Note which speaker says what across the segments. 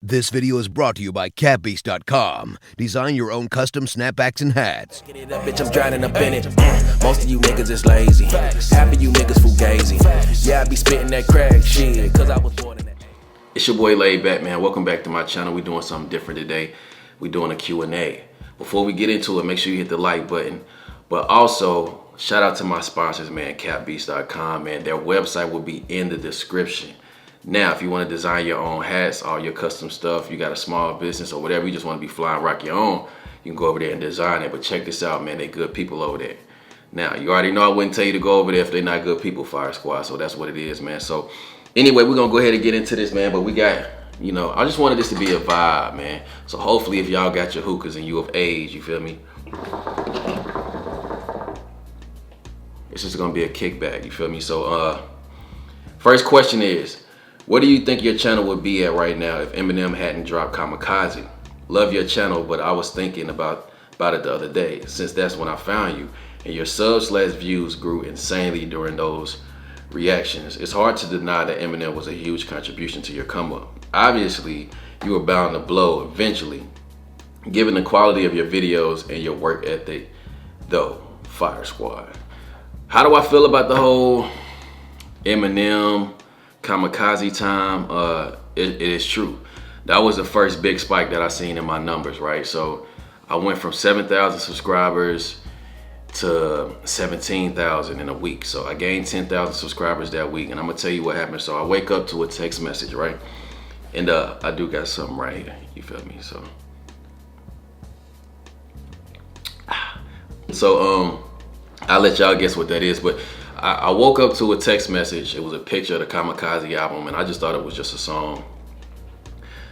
Speaker 1: This video is brought to you by CatBeast.com. Design your own custom snapbacks and hats.
Speaker 2: Get it up, bitch, I'm drowning up in it. Most of you niggas is lazy. Half of you niggas fugazi. Yeah, I be spitting that crack shit, cause I was born in that.
Speaker 3: It's your boy LayedBak, man. Welcome back to my channel. We're doing something different today. We're doing a Q and A. Before we get into it, make sure you hit the like button. But also, shout out to my sponsors, man, CatBeast.com, man. Their website will be in the description. Now, if you want to design your own hats, all your custom stuff, you got a small business or whatever, you just want to be flying, rock your own, you can go over there and design it. But check this out, man. They good people over there. Now, you already know I wouldn't tell you to go over there if they're not good people, Fire Squad. So that's what it is, man. So anyway, we're going to go ahead and get into this, man. But we got, you know, I just wanted this to be a vibe, man. So hopefully if y'all got your hookahs and you of age, you feel me? It's just going to be a kickback, you feel me? So first question is, what do you think your channel would be at right now if Eminem hadn't dropped Kamikaze? Love your channel, but I was thinking about it the other day, since that's when I found you, and your subs/views grew insanely during those reactions. It's hard to deny that Eminem was a huge contribution to your come up. Obviously, you were bound to blow eventually, given the quality of your videos and your work ethic, though, Fire Squad. How do I feel about the whole Eminem Kamikaze time? It is true. That was the first big spike that I seen in my numbers, right? So I went from 7,000 subscribers to 17,000 in a week. So I gained 10,000 subscribers that week, and I'm gonna tell you what happened. So I wake up to a text message, right? And I do got something right here, you feel me? So I'll let y'all guess what that is, but I woke up to a text message. It was a picture of the Kamikaze album, and I just thought it was just a song.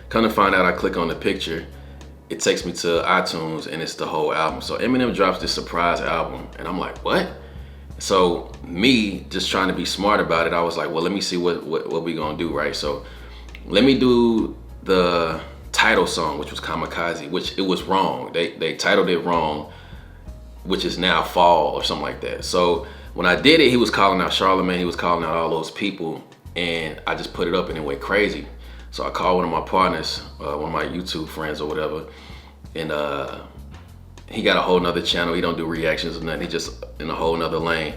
Speaker 3: Come to find out, I click on the picture, it takes me to iTunes, and it's the whole album. So Eminem drops this surprise album, and I'm like, what? So me just trying to be smart about it, I was like, well, let me see what we gonna do, right? So let me do the title song, which was Kamikaze, which it was wrong. They titled it wrong, which is now Fall or something like that. So when I did it, he was calling out Charlamagne, he was calling out all those people, and I just put it up and it went crazy. So I called one of my partners, one of my YouTube friends or whatever, and he got a whole nother channel. He don't do reactions or nothing, he just in a whole nother lane.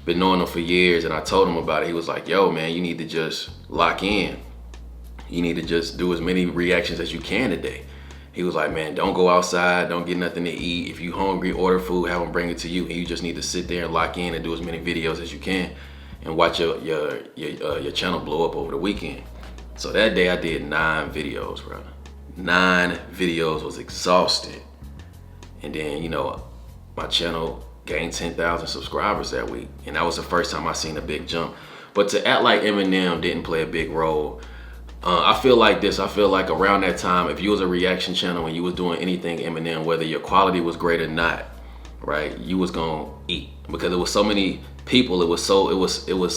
Speaker 3: Been knowing him for years, and I told him about it. He was like, yo man, you need to just lock in. You need to just do as many reactions as you can today. He was like, man, don't go outside, don't get nothing to eat. If you hungry, order food, have them bring it to you. And you just need to sit there and lock in and do as many videos as you can and watch your channel blow up over the weekend. So that day I did 9 videos, bro. 9 videos, was exhausted. And then, you know, my channel gained 10,000 subscribers that week. And that was the first time I seen a big jump. But to act like Eminem didn't play a big role, I feel like this. I feel like around that time, if you was a reaction channel and you was doing anything Eminem, whether your quality was great or not, right, you was gonna eat, because there was so many people. It was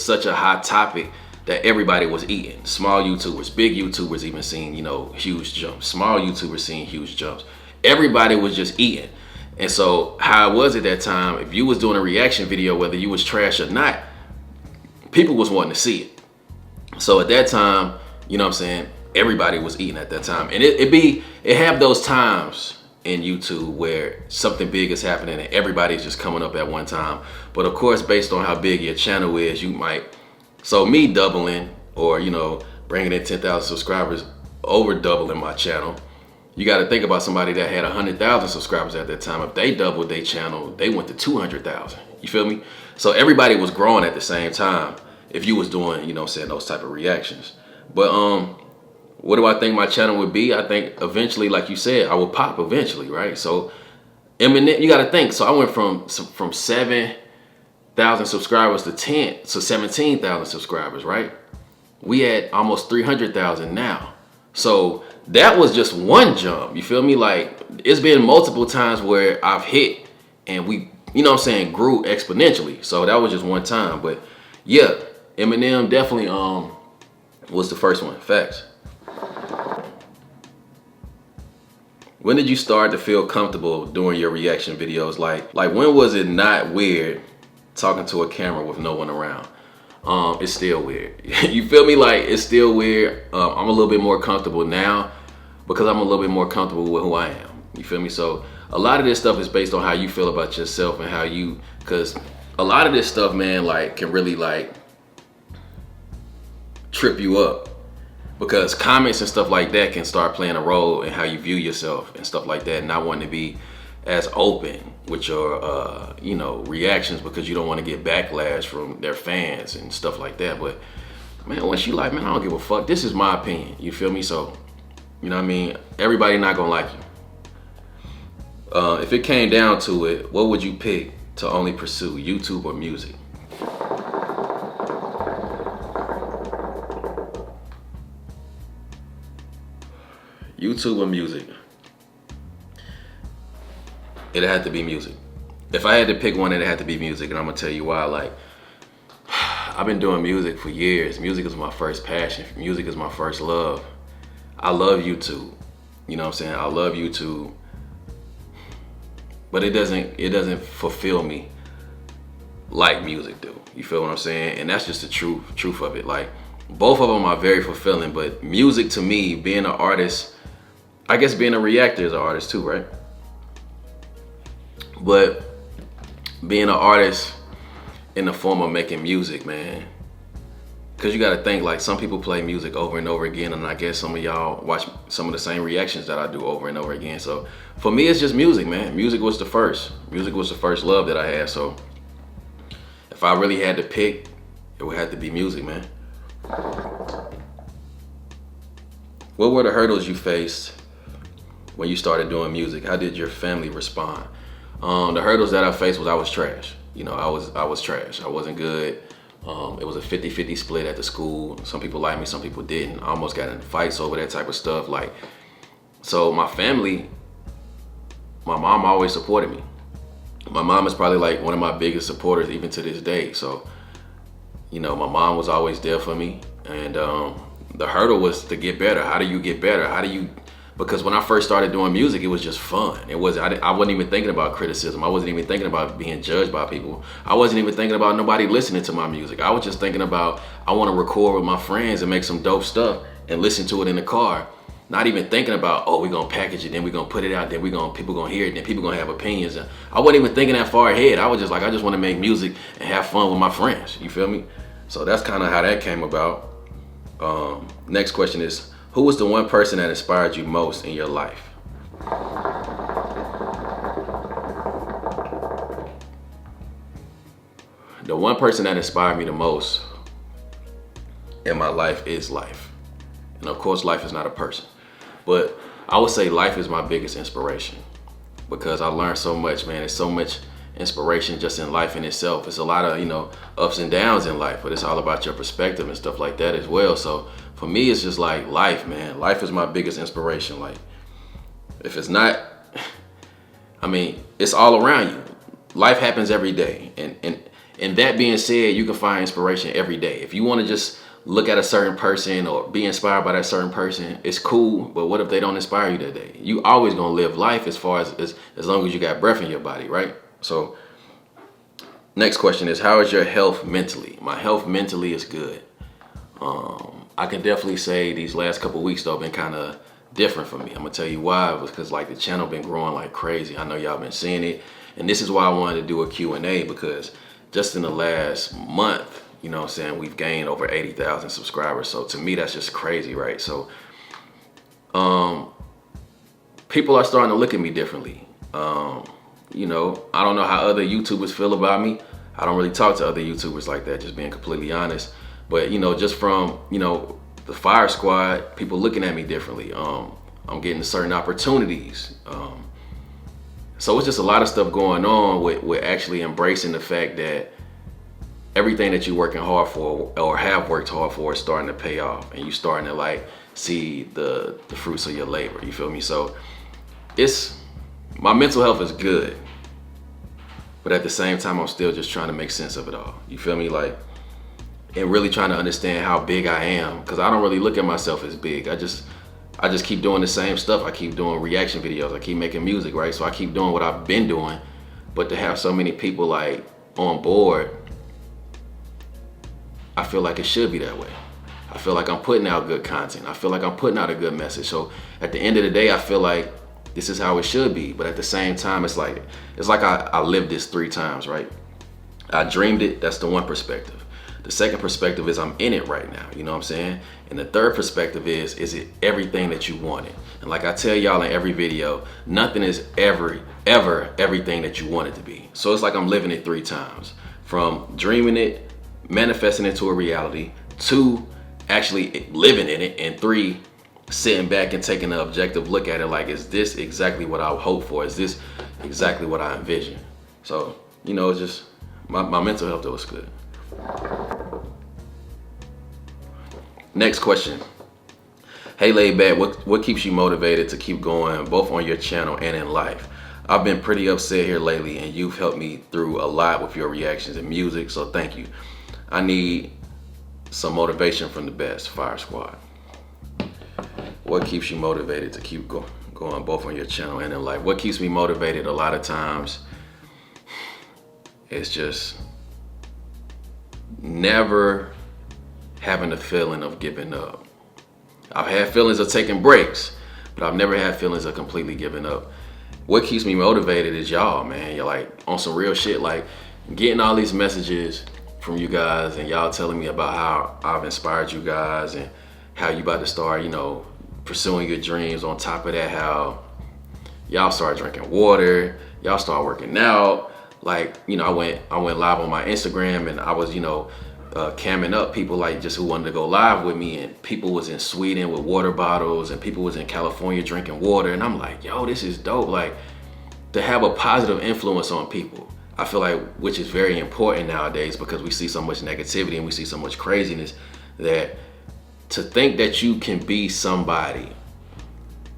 Speaker 3: such a hot topic that everybody was eating. Small YouTubers, big YouTubers even seeing, you know, huge jumps. Small YouTubers seeing huge jumps. Everybody was just eating. And so how it was at that time, if you was doing a reaction video, whether you was trash or not, people was wanting to see it. So at that time, you know what I'm saying, everybody was eating at that time. And it have those times in YouTube where something big is happening and everybody's just coming up at one time. But of course, based on how big your channel is, you might, so me doubling or, you know, bringing in 10,000 subscribers, over doubling my channel, you got to think about somebody that had 100,000 subscribers at that time. If they doubled their channel, they went to 200,000. You feel me? So everybody was growing at the same time if you was doing, you know what I'm saying, those type of reactions. But what do I think my channel would be? I think eventually, like you said, I would pop eventually, right? So Eminem, you got to think. So I went from 7,000 subscribers to 17,000 subscribers, right? We had almost 300,000 now. So that was just one jump. You feel me? Like, it's been multiple times where I've hit and we, you know what I'm saying, grew exponentially. So that was just one time. But yeah, Eminem definitely was the first one. Facts. When did you start to feel comfortable doing your reaction videos? Like when was it not weird talking to a camera with no one around? It's still weird. You feel me? Like, it's still weird. I'm a little bit more comfortable now, because I'm a little bit more comfortable with who I am. You feel me? So a lot of this stuff is based on how you feel about yourself and how you, because a lot of this stuff, man, like can really like trip you up, because comments and stuff like that can start playing a role in how you view yourself and stuff like that, and not wanting to be as open with your you know, reactions because you don't want to get backlash from their fans and stuff like that. But man, once you like, man, I don't give a fuck, this is my opinion, you feel me? So you know what I mean, everybody not gonna like you. If it came down to it, what would you pick to only pursue, YouTube or music? YouTube or music? It had to be music. If I had to pick one, it had to be music, and I'm gonna tell you why. Like, I've been doing music for years. Music is my first passion. Music is my first love. I love YouTube. You know what I'm saying? I love YouTube. But it doesn't fulfill me like music do. You feel what I'm saying? And that's just the truth of it. Like, both of them are very fulfilling, but music to me, being an artist, I guess being a reactor is an artist too, right? But being an artist in the form of making music, man, because you got to think, like, some people play music over and over again, and I guess some of y'all watch some of the same reactions that I do over and over again. So for me, it's just music, man. Music was the first love that I had. So if I really had to pick, it would have to be music, man. What were the hurdles you faced when you started doing music? How did your family respond? The hurdles that I faced was I was trash. You know, I was trash. I wasn't good. It was a 50-50 split at the school. Some people liked me, some people didn't. I almost got in fights over that type of stuff. Like, so my family, my mom always supported me. My mom is probably like one of my biggest supporters even to this day. So, you know, my mom was always there for me. And the hurdle was to get better. How do you get better? Because when I first started doing music, it was just fun. I wasn't even thinking about criticism. I wasn't even thinking about being judged by people. I wasn't even thinking about nobody listening to my music. I was just thinking about, I want to record with my friends and make some dope stuff and listen to it in the car. Not even thinking about, oh, we're going to package it, then we're going to put it out, then people going to hear it, then people going to have opinions. I wasn't even thinking that far ahead. I was just like, I just want to make music and have fun with my friends. You feel me? So that's kind of how that came about. Next question is, who was the one person that inspired you most in your life? The one person that inspired me the most in my life is life. And of course, life is not a person. But I would say life is my biggest inspiration, because I learned so much, man. There's so much inspiration just in life in itself. It's a lot of, you know, ups and downs in life, but it's all about your perspective and stuff like that as well. So for me, it's just like life, man. Life is my biggest inspiration. Like, if it's not, I mean, it's all around you. Life happens every day. And that being said, you can find inspiration every day. If you want to just look at a certain person or be inspired by that certain person, it's cool. But what if they don't inspire you that day? You always gonna live life as long as you got breath in your body, right? So next question is, how is your health mentally? My health mentally is good. I can definitely say these last couple weeks though have been kind of different for me. I'm gonna tell you why. It was because like the channel been growing like crazy. I know y'all been seeing it, and this is why I wanted to do a Q and A, because just in the last month, you know what I'm saying, we've gained over 80,000 subscribers. So to me, that's just crazy, right? So people are starting to look at me differently. You know, I don't know how other YouTubers feel about me. I don't really talk to other YouTubers like that, just being completely honest. But, you know, just from, you know, the Fire Squad, people looking at me differently. I'm getting certain opportunities. So it's just a lot of stuff going on with actually embracing the fact that everything that you're working hard for or have worked hard for is starting to pay off, and you starting to like see the fruits of your labor. You feel me? So my mental health is good, but at the same time, I'm still just trying to make sense of it all. You feel me? Like, and really trying to understand how big I am, because I don't really look at myself as big. I just keep doing the same stuff. I keep doing reaction videos. I keep making music, right? So I keep doing what I've been doing, but to have so many people like on board, I feel like it should be that way. I feel like I'm putting out good content. I feel like I'm putting out a good message. So at the end of the day, I feel like this is how it should be. But at the same time, it's like I lived this 3 times, right? I dreamed it. That's the one perspective. The second perspective is I'm in it right now. You know what I'm saying? And the third perspective is it everything that you wanted? And like I tell y'all in every video, nothing is ever everything that you want it to be. So it's like I'm living it 3 times. From dreaming it, manifesting it to a reality, 2, actually living in it, and 3, sitting back and taking an objective look at it like, is this exactly what I hope for? Is this exactly what I envision? So, you know, it's just my mental health was good. Next question. Hey LayedBak, what keeps you motivated to keep going both on your channel and in life? I've been pretty upset here lately and you've helped me through a lot with your reactions and music, so thank you. I need some motivation from the best, Fire Squad. What keeps you motivated to keep going both on your channel and in life? What keeps me motivated a lot of times is just never having the feeling of giving up. I've had feelings of taking breaks, but I've never had feelings of completely giving up. What keeps me motivated is y'all, man. You're like on some real shit, like getting all these messages from you guys and y'all telling me about how I've inspired you guys and how you about to start, you know, pursuing your dreams. On top of that, how y'all start drinking water, y'all start working out. Like, you know, I went live on my Instagram and I was, you know, camming up people like just who wanted to go live with me, and people was in Sweden with water bottles and people was in California drinking water, and I'm like, yo, this is dope. Like, to have a positive influence on people, I feel like, which is very important nowadays because we see so much negativity and we see so much craziness, that to think that you can be somebody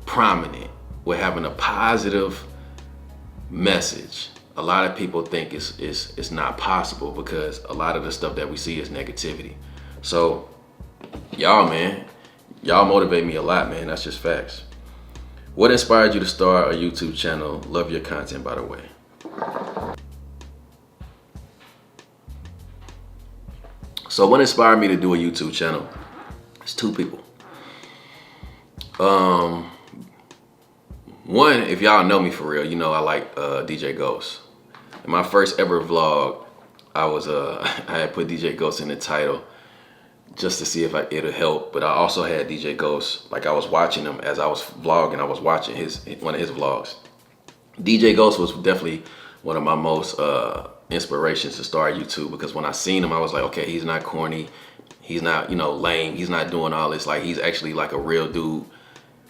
Speaker 3: prominent with having a positive message, a lot of people think it's not possible because a lot of the stuff that we see is negativity. So y'all, man, y'all motivate me a lot, man. That's just facts. What inspired you to start a YouTube channel? Love your content, by the way. So what inspired me to do a YouTube channel? It's 2 people. One, if y'all know me for real, you know I like DJ Ghost. In my first ever vlog, I had put DJ Ghost in the title just to see if it'll help. But I also had DJ Ghost, like I was watching him as I was vlogging. I was watching one of his vlogs. DJ Ghost was definitely one of my most inspirations to start YouTube, because when I seen him, I was like, okay, he's not corny, he's not, you know, lame, he's not doing all this. Like, he's actually like a real dude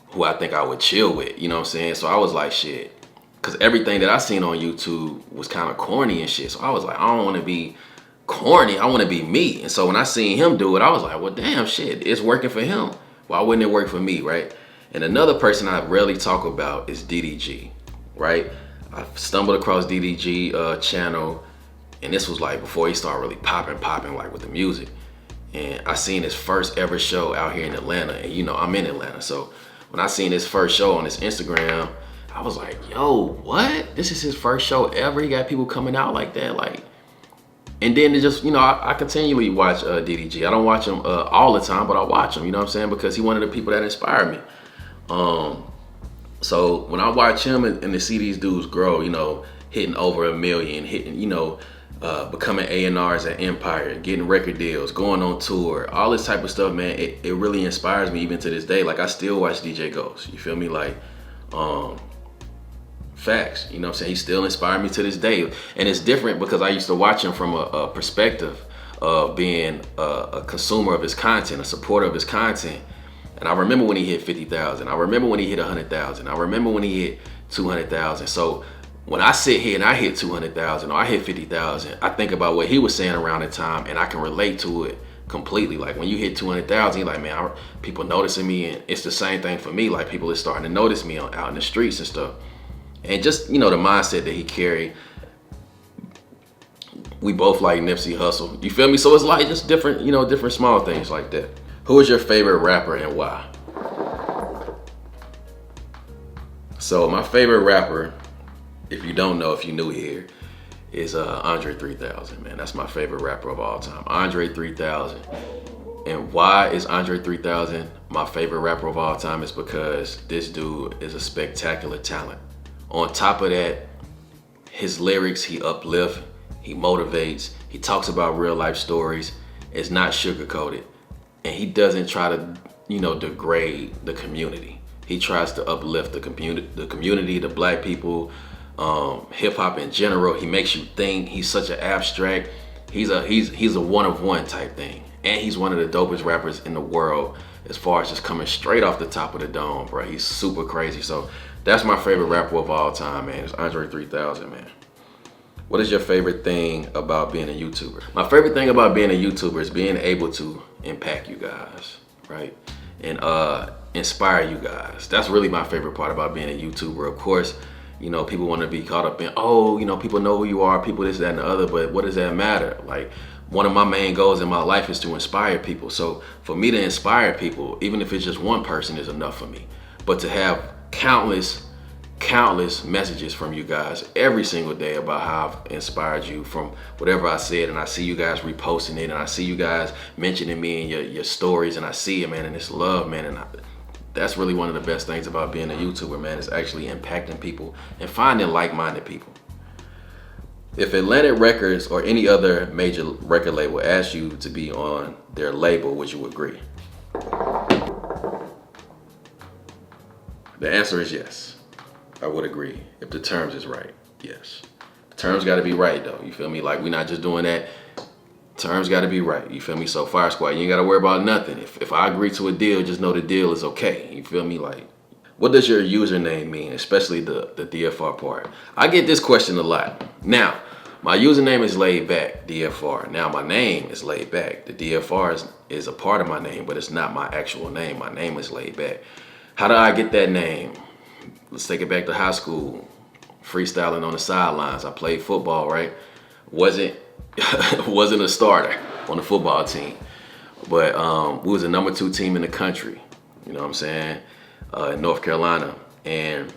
Speaker 3: who I think I would chill with, you know what I'm saying? So I was like, shit. Because everything that I seen on YouTube was kind of corny and shit. So I was like, I don't want to be corny. I want to be me. And so when I seen him do it, I was like, well, damn, shit, it's working for him. Why wouldn't it work for me, right? And another person I rarely talk about is DDG, right? I stumbled across DDG channel, and this was like before he started really popping like with the music. And I seen his first ever show out here in Atlanta. And you know, I'm in Atlanta. So when I seen his first show on his Instagram, I was like, yo, what? This is his first show ever? He got people coming out like that? Like, and then it just, you know, I continually watch DDG. I don't watch him all the time, but I watch him, you know what I'm saying? Because he's one of the people that inspired me. So when I watch him and to see these dudes grow, you know, hitting over 1 million, hitting, you know, becoming A&Rs at Empire, getting record deals, going on tour, all this type of stuff, man, it really inspires me even to this day. Like, I still watch DJ Ghost, you feel me? Like, facts, you know what I'm saying? He still inspired me to this day. And it's different because I used to watch him from a perspective of being a consumer of his content, a supporter of his content. And I remember when he hit 50,000. I remember when he hit 100,000. I remember when he hit 200,000. So when I sit here and I hit 200,000 or I hit 50,000, I think about what he was saying around the time, and I can relate to it completely. Like, when you hit 200,000, you're like, man, people noticing me, and it's the same thing for me. Like, people are starting to notice me out in the streets and stuff. And just, you know, the mindset that he carried. We both like Nipsey Hussle. You feel me? So it's like just different, you know, different small things like that. Who is your favorite rapper and why? So my favorite rapper, if you don't know, if you're new here, is Andre 3000, man. That's my favorite rapper of all time. Andre 3000 and why is Andre 3000 my favorite rapper of all time is because this dude is a spectacular talent. On top of that, his lyrics, he uplifts, he motivates, he talks about real life stories. It's not sugarcoated, and he doesn't try to, degrade the community. He tries to uplift the community, the black people, hip hop in general. He makes you think. He's such an abstract. He's a one of one type thing, and he's one of the dopest rappers in the world as far as just coming straight off the top of the dome, bro. He's super crazy. So that's my favorite rapper of all time, man. It's Andre 3000, man. What is your favorite thing about being a YouTuber? My favorite thing about being a YouTuber is being able to impact you guys, right? And inspire you guys. That's really my favorite part about being a YouTuber. Of course, people want to be caught up in, people know who you are, people this, that, and the other, but what does that matter? Like, one of my main goals in my life is to inspire people. So for me to inspire people, even if it's just one person, is enough for me. But to have countless messages from you guys every single day about how I've inspired you from whatever I said, and I see you guys reposting it, and I see you guys mentioning me in your stories, and I see it, man, and it's love, man, and that's really one of the best things about being a YouTuber, man, is actually impacting people and finding like-minded people. If Atlantic Records or any other major record label asked you to be on their label, would you agree? The answer is yes. I would agree if the terms is right. Yes. The terms got to be right, though. You feel me? Like, we're not just doing that. Terms got to be right. You feel me? So Fire Squad, you ain't got to worry about nothing. If I agree to a deal, just know the deal is okay. You feel me? Like, what does your username mean, especially the DFR part? I get this question a lot. Now, my username is LayedBakDFR. Now, my name is LayedBak. The DFR is a part of my name, but it's not my actual name. My name is LayedBak. How did I get that name? Let's take it back to high school. Freestyling on the sidelines. I played football, right? Wasn't a starter on the football team, but we was the number 2 team in the country. You know what I'm saying? In North Carolina, and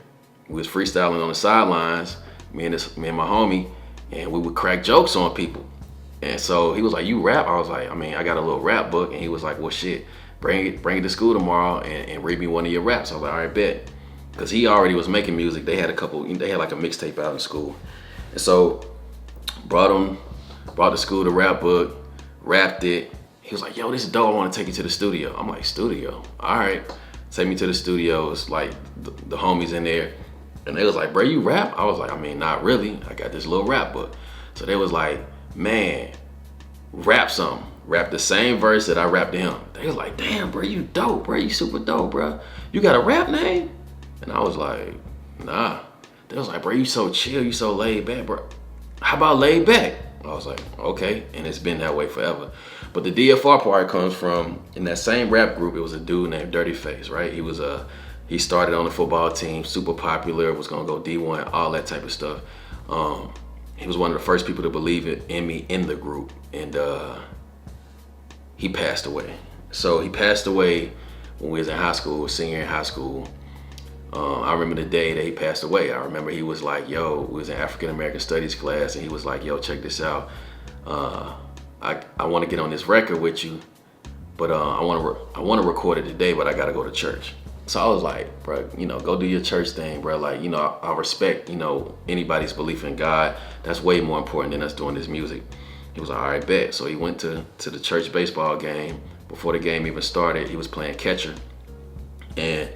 Speaker 3: we was freestyling on the sidelines. Me and my homie, and we would crack jokes on people. And so he was like, "You rap?" I was like, I got a little rap book," and he was like, "Well, shit, bring it to school tomorrow and read me one of your raps." I was like, "All right, bet." Because he already was making music. They had like a mixtape out in school. And so brought to school the rap book, rapped it. He was like, "Yo, this is dope. I want to take you to the studio." I'm like, "Studio? All right." Take me to the studio. It's like the homies in there. And they was like, "Bro, you rap?" I was like, "Not really. I got this little rap book." So they was like, "Man, rap something. Rap the same verse that I rapped to him." They was like, "Damn, bro, you dope, bro. You super dope, bro. You got a rap name?" And I was like, "Nah." They was like, "Bro, you so chill, you so laid back, bro. How about LayedBak?" I was like, "Okay." And it's been that way forever. But the DFR part comes from, in that same rap group, it was a dude named Dirty Face, right? He started on the football team, super popular, was gonna go D1, all that type of stuff. He was one of the first people to believe in me in the group, and he passed away. So he passed away when we was in high school, senior in high school. I remember the day that he passed away. I remember he was like, "Yo," we was in African American Studies class, and he was like, "Yo, check this out. I want to get on this record with you, but I want to record it today, but I got to go to church." So I was like, "Bro, go do your church thing, bro. Like, I respect, anybody's belief in God. That's way more important than us doing this music." He was like, "All right, bet." So he went to the church baseball game. Before the game even started, he was playing catcher, and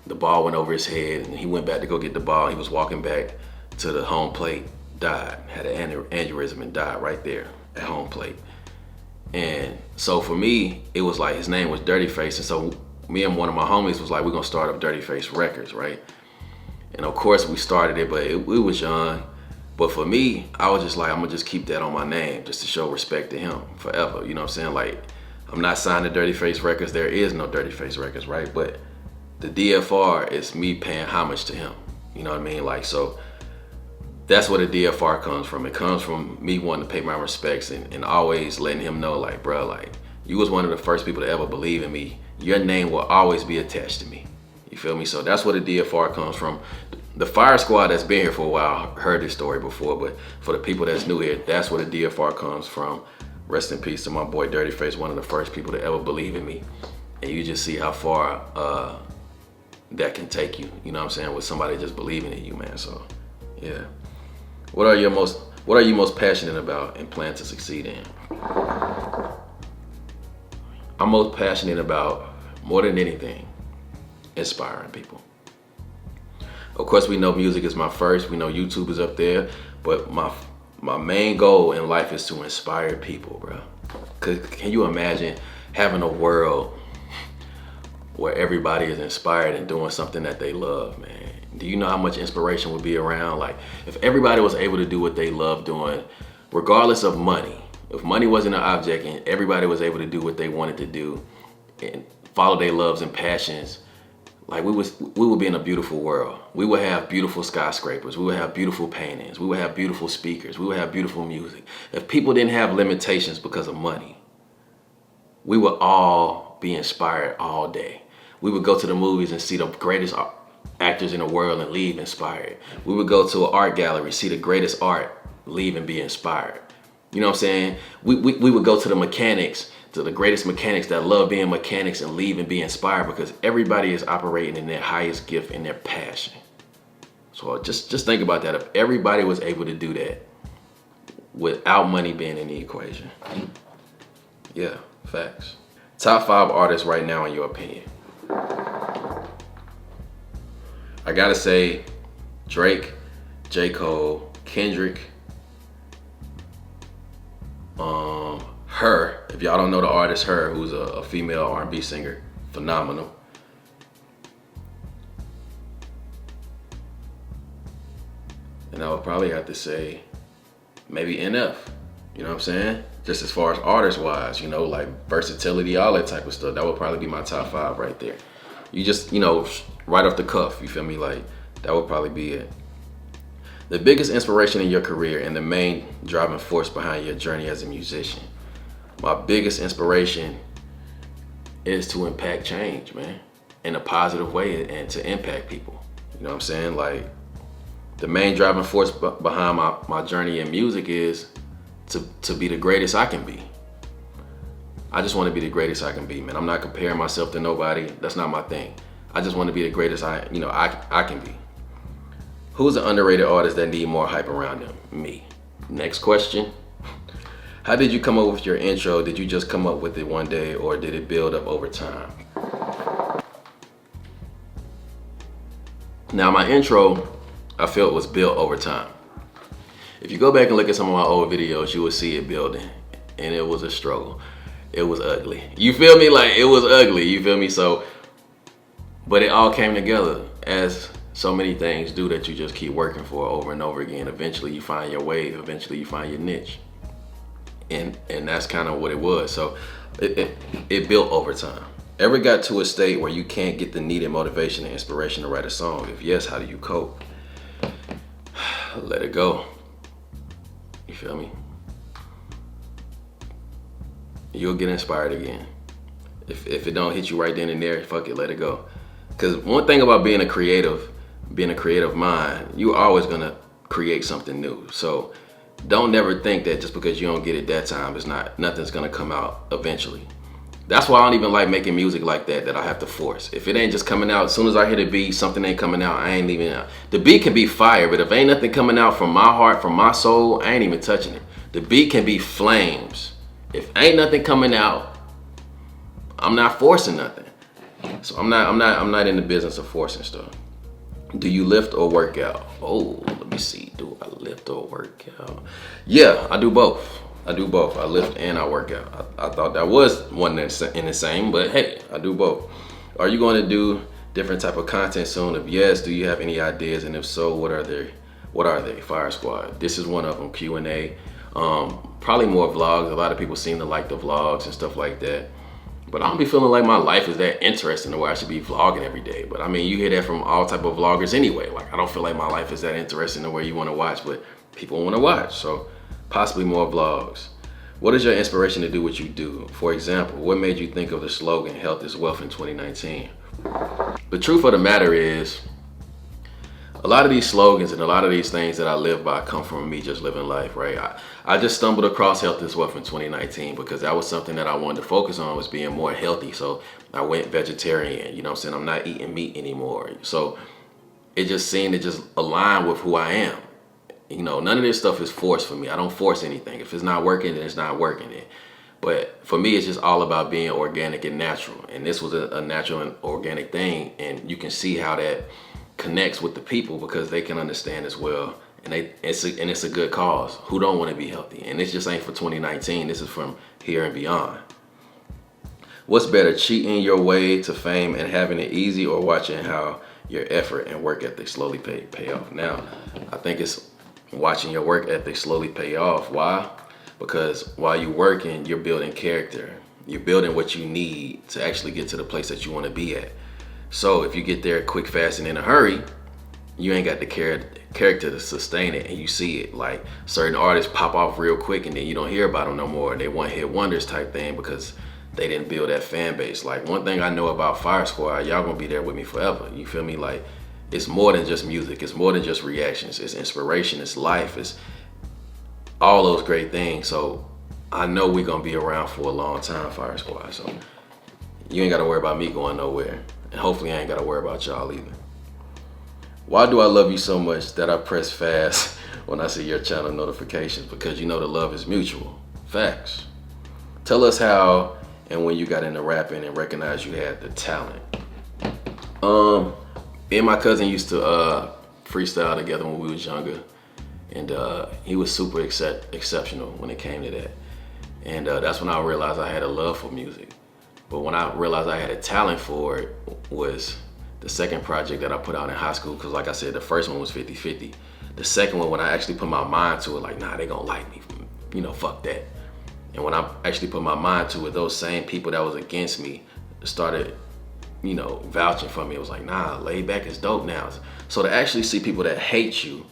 Speaker 3: the ball went over his head, and he went back to go get the ball. He was walking back to the home plate, died, had an aneurysm, and died right there at home plate. And so for me, it was like, his name was Dirty Face, and so me and one of my homies was like, "We're gonna start up Dirty Face Records," right? And of course we started it, but we was young. But for me, I was just like, I'm gonna just keep that on my name just to show respect to him forever. You know what I'm saying? Like, I'm not signed to Dirty Face Records. There is no Dirty Face Records, right? But the DFR is me paying homage to him. You know what I mean? Like, so that's where the DFR comes from. It comes from me wanting to pay my respects and always letting him know, like, bro, like, you was one of the first people to ever believe in me. Your name will always be attached to me. You feel me? So that's where the DFR comes from. The Fire Squad that's been here for a while heard this story before, but for the people that's new here, that's where the DFR comes from. Rest in peace to my boy Dirty Face, one of the first people to ever believe in me. And you just see how far that can take you, you know what I'm saying, with somebody just believing in you, man. So yeah. What are you most passionate about and plan to succeed in? I'm most passionate about, more than anything, inspiring people. Of course, we know music is my first, we know YouTube is up there, but my main goal in life is to inspire people, bro. Can you imagine having a world where everybody is inspired and doing something that they love, man? Do you know how much inspiration would be around? Like, if everybody was able to do what they love doing, regardless of money, if money wasn't an object and everybody was able to do what they wanted to do and follow their loves and passions, like we would be in a beautiful world. We would have beautiful skyscrapers. We would have beautiful paintings. We would have beautiful speakers. We would have beautiful music. If people didn't have limitations because of money, we would all be inspired all day. We would go to the movies and see the greatest actors in the world and leave inspired. We would go to an art gallery, see the greatest art, leave and be inspired. You know what I'm saying? We would go to the mechanics, to the greatest mechanics that love being mechanics, and leave and be inspired, because everybody is operating in their highest gift and their passion. So just think about that. If everybody was able to do that without money being in the equation. Yeah, facts. Top 5 artists right now in your opinion. I gotta say Drake, J. Cole, Kendrick, Her. If y'all don't know the artist Her, who's a female R&B singer, phenomenal. And I would probably have to say maybe NF, you know what I'm saying? Just as far as artist wise, you know, like versatility, all that type of stuff. That would probably be my top 5 right there. You just, you know, right off the cuff, you feel me? Like, that would probably be it. The biggest inspiration in your career and the main driving force behind your journey as a musician. My biggest inspiration is to impact change, man, in a positive way, and to impact people. You know what I'm saying? Like, the main driving force behind my journey in music is to be the greatest I can be. I just want to be the greatest I can be, man. I'm not comparing myself to nobody. That's not my thing. I just want to be the greatest I can be. Who's an underrated artist that need more hype around them? Me. Next question. How did you come up with your intro? Did you just come up with it one day, or did it build up over time? Now, my intro, I felt, was built over time. If you go back and look at some of my old videos, you will see it building, and it was a struggle. It was ugly. You feel me? Like, it was ugly, you feel me? So, but it all came together, as so many things do that you just keep working for over and over again. Eventually you find your wave, eventually you find your niche. And that's kind of what it was. So it built over time. Ever got to a state where you can't get the needed motivation and inspiration to write a song? If yes, how do you cope? Let it go. You feel me? You'll get inspired again. If it don't hit you right then and there, fuck it, let it go. Because one thing about being a creative mind, you're always gonna create something new. So don't never think that just because you don't get it that time, nothing's gonna come out eventually. That's why I don't even like making music like that I have to force. If it ain't just coming out, as soon as I hit a beat, something ain't coming out, the beat can be fire, but if ain't nothing coming out from my heart, from my soul, I ain't even touching it. The beat can be flames. If ain't nothing coming out, I'm not forcing nothing. So I'm not in the business of forcing stuff. Do you lift or work out? Oh, let me see. Do I lift or work out? Yeah, I do both. I lift and I work out. I thought that was one in the same, but hey, I do both. Are you going to do different type of content soon? If yes, do you have any ideas? And if so, what are they? Fire Squad. This is one of them, Q and A. Probably more vlogs. A lot of people seem to like the vlogs and stuff like that. But I don't be feeling like my life is that interesting to where I should be vlogging every day. But I mean, you hear that from all type of vloggers anyway. Like, I don't feel like my life is that interesting to where you want to watch, but people want to watch. So possibly more vlogs. What is your inspiration to do what you do? For example, what made you think of the slogan, health is wealth, in 2019? The truth of the matter is, a lot of these slogans and a lot of these things that I live by come from me just living life, right? I just stumbled across Health is Wealth in 2019 because that was something that I wanted to focus on, was being more healthy. So I went vegetarian, you know what I'm saying? I'm not eating meat anymore. So it just seemed to just align with who I am. You know, none of this stuff is forced for me. I don't force anything. If it's not working, then it's not working. But for me, it's just all about being organic and natural. And this was a natural and organic thing. And you can see how that connects with the people because they can understand as well. And it's a good cause. Who don't want to be healthy? And this just ain't for 2019. This is from here and beyond. What's better, cheating your way to fame and having it easy, or watching how your effort and work ethic slowly pay off? Now, I think it's watching your work ethic slowly pay off. Why? Because while you're working, you're building character. You're building what you need to actually get to the place that you want to be at. So if you get there quick, fast, and in a hurry, you ain't got the character to sustain it. And you see it, like certain artists pop off real quick and then you don't hear about them no more. They one-hit wonders type thing because they didn't build that fan base. Like, one thing I know about Fire Squad, y'all gonna be there with me forever. You feel me? Like, it's more than just music. It's more than just reactions. It's inspiration. It's life. It's all those great things. So I know we're gonna be around for a long time, Fire Squad. So you ain't gotta worry about me going nowhere. And hopefully I ain't gotta worry about y'all either. Why do I love you so much that I press fast when I see your channel notifications? Because you know the love is mutual. Facts. Tell us how and when you got into rapping and recognized you had the talent. Me and my cousin used to freestyle together when we was younger. And he was super exceptional when it came to that. And that's when I realized I had a love for music. But when I realized I had a talent for it was the second project that I put out in high school. Because like I said, the first one was 50-50. The second one, when I actually put my mind to it, like, nah, they gonna like me. You know, fuck that. And when I actually put my mind to it, those same people that was against me started, you know, vouching for me. It was like, nah, LayedBak is dope now. So to actually see people that hate you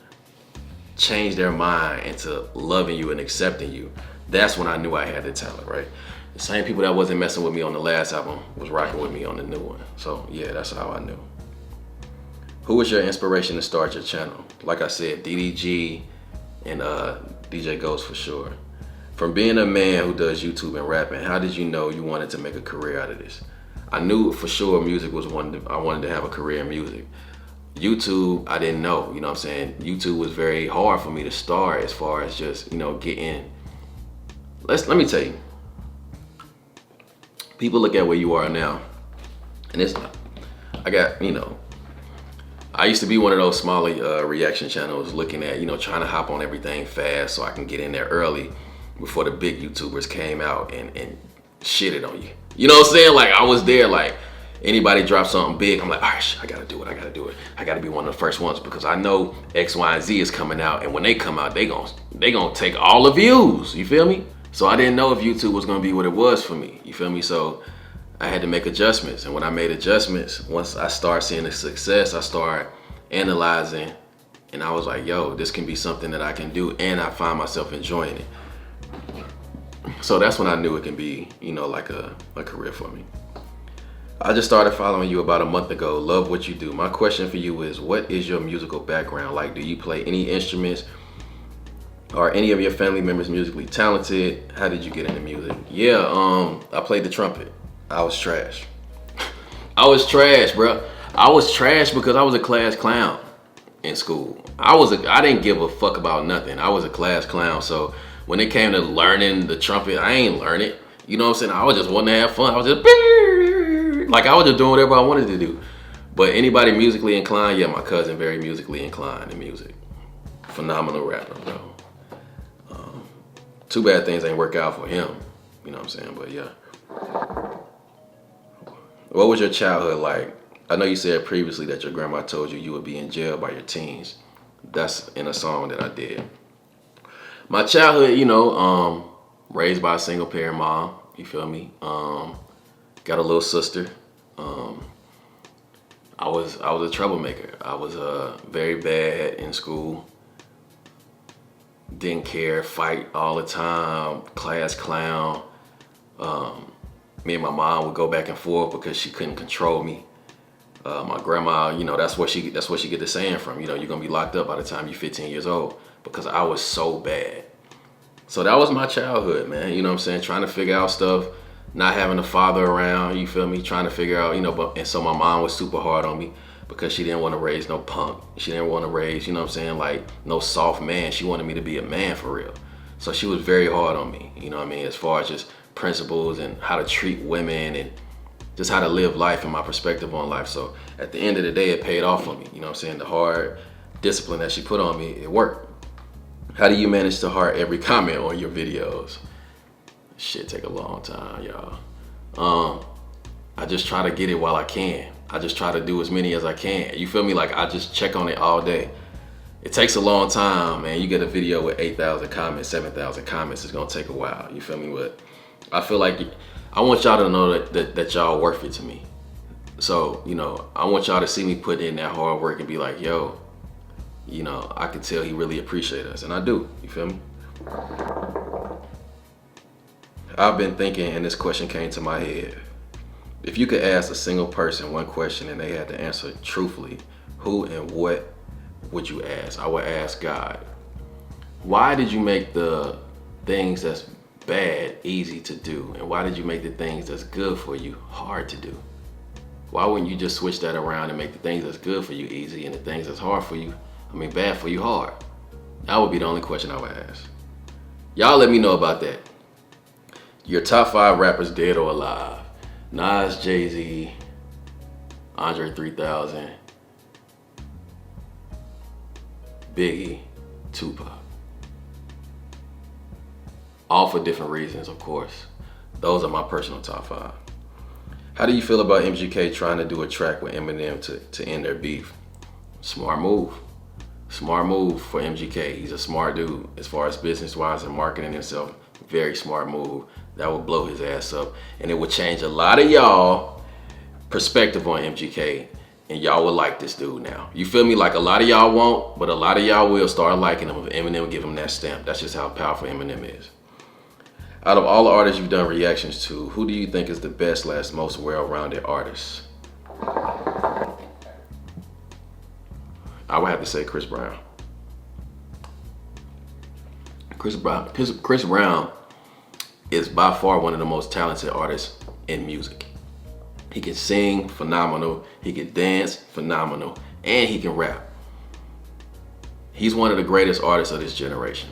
Speaker 3: change their mind into loving you and accepting you, that's when I knew I had the talent, right? The same people that wasn't messing with me on the last album was rocking with me on the new one. So yeah, that's how I knew. Who was your inspiration to start your channel? Like I said, DDG and DJ Ghost for sure. From being a man who does YouTube and rapping, how did you know you wanted to make a career out of this? I knew for sure music was I wanted to have a career in music. YouTube, I didn't know, you know what I'm saying? YouTube was very hard for me to start as far as just, you know, getting. Let me tell you. People look at where you are now, and I got, you know, I used to be one of those smaller reaction channels looking at, you know, trying to hop on everything fast so I can get in there early before the big YouTubers came out and shitted on you. You know what I'm saying? Like, I was there, like, anybody drop something big, I'm like, all right, I gotta do it. I gotta be one of the first ones because I know X, Y, and Z is coming out, and when they come out, they gonna take all the views, you feel me? So I didn't know if YouTube was gonna be what it was for me, you feel me? So I had to make adjustments, and when I made adjustments, once I started seeing the success, I started analyzing, and I was like, yo, this can be something that I can do, and I find myself enjoying it. So that's when I knew it can be, you know, like a career for me. I just started following you about a month ago. Love what you do. My question for you is, what is your musical background? Like, do you play any instruments? Are any of your family members musically talented? How did you get into music? Yeah, I played the trumpet. I was trash. I was trash, bro. I was trash because I was a class clown in school. I didn't give a fuck about nothing. I was a class clown. So when it came to learning the trumpet, I ain't learn it. You know what I'm saying? I was just wanting to have fun. I was just like, I was just doing whatever I wanted to do. But anybody musically inclined? Yeah, my cousin, very musically inclined in music. Phenomenal rapper, bro. Too bad things ain't work out for him. You know what I'm saying? But yeah. What was your childhood like? I know you said previously that your grandma told you you would be in jail by your teens. That's in a song that I did. My childhood, you know, raised by a single parent mom, you feel me? Got a little sister. I was a troublemaker. I was very bad in school. Didn't care, fight all the time, class clown. Me and my mom would go back and forth because she couldn't control me. My grandma, you know, that's what she get the saying from. You know, you're gonna be locked up by the time you're 15 years old, because I was so bad. So that was my childhood, man. You know what I'm saying? Trying to figure out stuff, not having a father around, you feel me? Trying to figure out, you know, and so my mom was super hard on me because she didn't want to raise no punk. She didn't want to raise, you know what I'm saying, like no soft man. She wanted me to be a man for real. So she was very hard on me, you know what I mean, as far as just principles and how to treat women and just how to live life and my perspective on life. So at the end of the day, it paid off for me. You know what I'm saying? The hard discipline that she put on me, it worked. How do you manage to heart every comment on your videos? Shit take a long time, y'all. I just try to get it while I can. I just try to do as many as I can. You feel me? Like I just check on it all day. It takes a long time, man. You get a video with 8,000 comments, 7,000 comments, it's gonna take a while. You feel me? But I feel like I want y'all to know that y'all worth it to me. So, you know, I want y'all to see me put in that hard work and be like, yo, you know, I can tell he really appreciates us, and I do, you feel me? I've been thinking, and this question came to my head. If you could ask a single person one question and they had to answer truthfully, who and what would you ask? I would ask God. Why did you make the things that's bad easy to do? And why did you make the things that's good for you hard to do? Why wouldn't you just switch that around and make the things that's good for you easy and the things that's hard for you, bad for you hard? That would be the only question I would ask. Y'all let me know about that. Your top 5 rappers, dead or alive. Nas, Jay-Z, Andre 3000, Biggie, Tupac. All for different reasons, of course. Those are my personal top 5. How do you feel about MGK trying to do a track with Eminem to end their beef? Smart move. Smart move for MGK. He's a smart dude as far as business-wise and marketing himself. Very smart move. That would blow his ass up. And it would change a lot of y'all perspective on MGK. And y'all would like this dude now. You feel me? Like a lot of y'all won't, but a lot of y'all will start liking him if Eminem give him that stamp. That's just how powerful Eminem is. Out of all the artists you've done reactions to, who do you think is the best / most well-rounded artist? I would have to say Chris Brown. Chris Brown is by far one of the most talented artists in music. He can sing, phenomenal. He can dance, phenomenal. And he can rap. He's one of the greatest artists of this generation.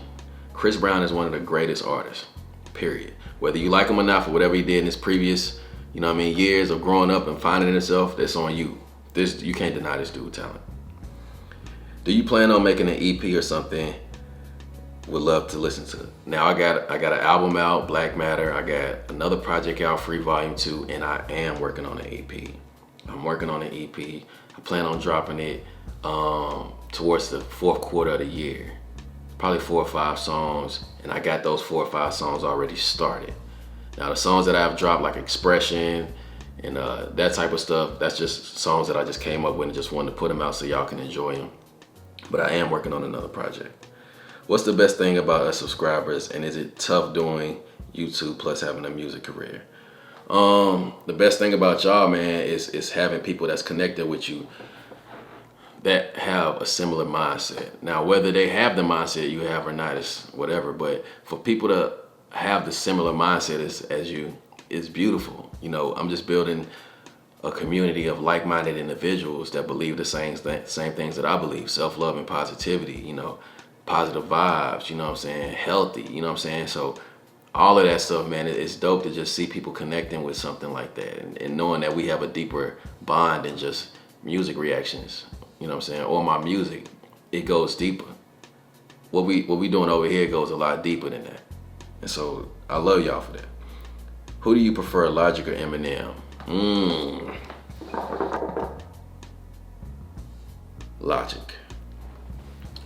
Speaker 3: Chris Brown is one of the greatest artists, period. Whether you like him or not for whatever he did in his previous, you know what I mean, years of growing up and finding himself, that's on you. You can't deny this dude's talent. Do you plan on making an EP or something? Would love to listen to it. Now I got an album out, Black Matter. I got another project out, Free Volume 2, and I am working on an EP. I'm working on an EP. I plan on dropping it towards the 4th quarter of the year. Probably 4 or 5 songs, and I got those 4 or 5 songs already started. Now the songs that I've dropped, like Expression and that type of stuff, that's just songs that I just came up with and just wanted to put them out so y'all can enjoy them. But I am working on another project. What's the best thing about us subscribers, and is it tough doing YouTube plus having a music career? The best thing about y'all, man, is having people that's connected with you that have a similar mindset. Now, whether they have the mindset you have or not is whatever, but for people to have the similar mindset as you is beautiful. You know, I'm just building a community of like-minded individuals that believe the same things that I believe. Self-love and positivity, you know, positive vibes, you know what I'm saying, healthy, you know what I'm saying? So all of that stuff, man, it's dope to just see people connecting with something like that and knowing that we have a deeper bond than just music reactions, you know what I'm saying, or my music. It goes deeper. What we doing over here goes a lot deeper than that. And so I love y'all for that. Who do you prefer, Logic or Eminem? Logic.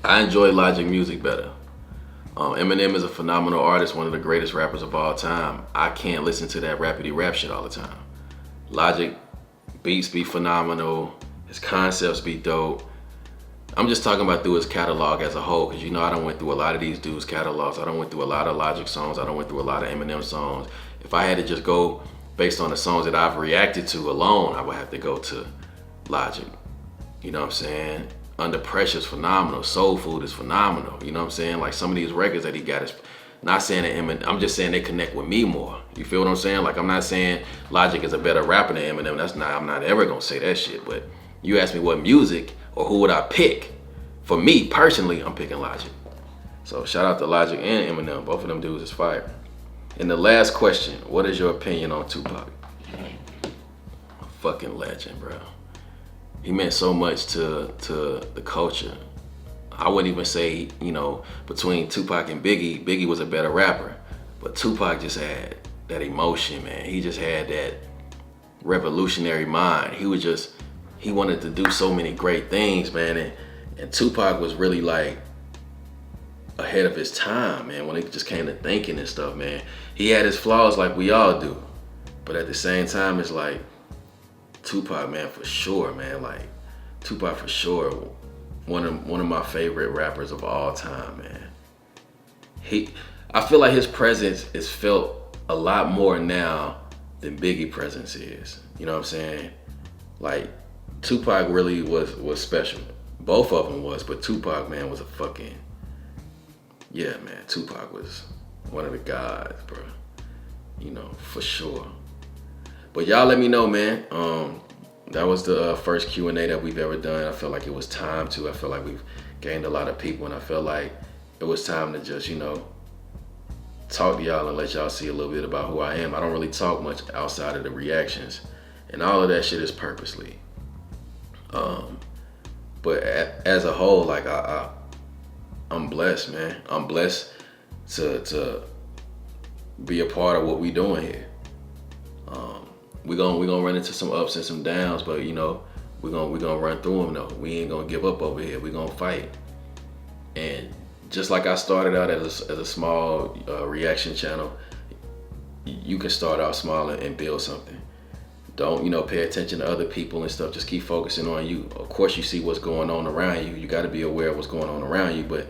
Speaker 3: I enjoy Logic music better. Eminem is a phenomenal artist, one of the greatest rappers of all time. I can't listen to that rapidy rap shit all the time. Logic beats be phenomenal, his concepts be dope. I'm just talking about through his catalog as a whole, because you know I done went through a lot of these dudes' catalogs. I done went through a lot of Logic songs. I done went through a lot of Eminem songs. If I had to just go based on the songs that I've reacted to alone, I would have to go to Logic. You know what I'm saying? Under Pressure is phenomenal. Soul Food is phenomenal. You know what I'm saying? Like some of these records that he got is not saying that Eminem, I'm just saying they connect with me more. You feel what I'm saying? Like I'm not saying Logic is a better rapper than Eminem. I'm not ever gonna say that shit. But you ask me what music or who would I pick? For me personally, I'm picking Logic. So shout out to Logic and Eminem. Both of them dudes is fire. And the last question, what is your opinion on Tupac? A fucking legend, bro. He meant so much to the culture. I wouldn't even say, you know, between Tupac and Biggie, Biggie was a better rapper. But Tupac just had that emotion, man. He just had that revolutionary mind. He wanted to do so many great things, man. And Tupac was really like ahead of his time, man, when it just came to thinking and stuff, man. He had his flaws like we all do. But at the same time, it's like, Tupac, man, for sure, man. Like, Tupac for sure, one of my favorite rappers of all time, man. I feel like his presence is felt a lot more now than Biggie's presence is. You know what I'm saying? Like, Tupac really was special. Both of them was, but Tupac, man, was a fucking, yeah, man. Tupac was one of the gods, bro. You know, for sure. But y'all let me know, man. That was the first Q and A that we've ever done. I felt like it was time to. I feel like we've gained a lot of people, and I felt like it was time to just, you know, talk to y'all and let y'all see a little bit about who I am. I don't really talk much outside of the reactions, and all of that shit is purposely. But as a whole, like I'm blessed, man. I'm blessed to be a part of what we doing here. We're gonna run into some ups and some downs, but you know, we're gonna run through them though. We ain't gonna give up over here. We're gonna fight. And just like I started out as a small reaction channel, you can start out small and build something. Don't, you know, pay attention to other people and stuff. Just keep focusing on you. Of course, you see what's going on around you. You got to be aware of what's going on around you, but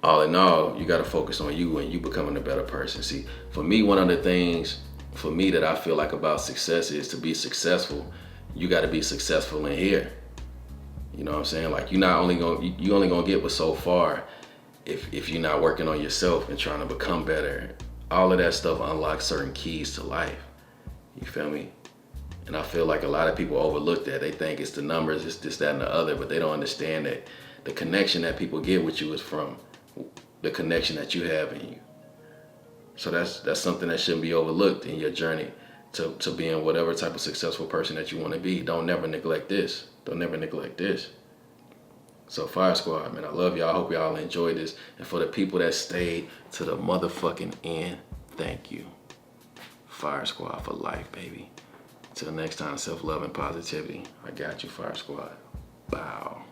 Speaker 3: all in all, you got to focus on you and you becoming a better person. See, for me, one of the things for me that I feel like about success is to be successful, you got to be successful in here. You know what I'm saying? Like, you only gonna get but so far if you're not working on yourself and trying to become better. All of that stuff unlocks certain keys to life. You feel me? And I feel like a lot of people overlook that. They think it's the numbers, it's this, that, and the other, but they don't understand that the connection that people get with you is from the connection that you have in you. So that's something that shouldn't be overlooked in your journey to being whatever type of successful person that you want to be. Don't never neglect this. Don't never neglect this. So Fire Squad, man, I love y'all. I hope y'all enjoyed this. And for the people that stayed to the motherfucking end, thank you. Fire Squad for life, baby. Till next time, self-love and positivity. I got you, Fire Squad. Bow.